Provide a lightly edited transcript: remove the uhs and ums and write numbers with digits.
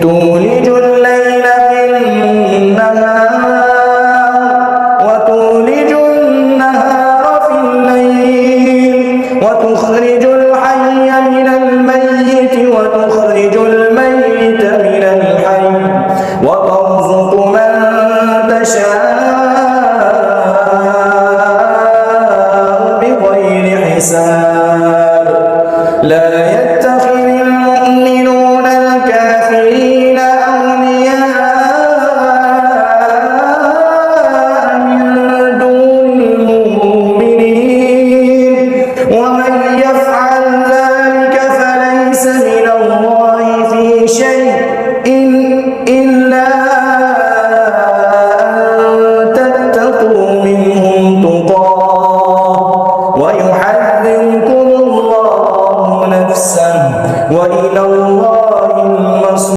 تولج الليل في النهار وتولج النهار في الليل وتخرج الحي من الميت وتخرج الميت من الحي وترزق من تشاء بغير حساب. لا يتخذ المؤمنون الكافرين أولياء من دون المؤمنين ومن يفعل ذلك فليس من الله في شيء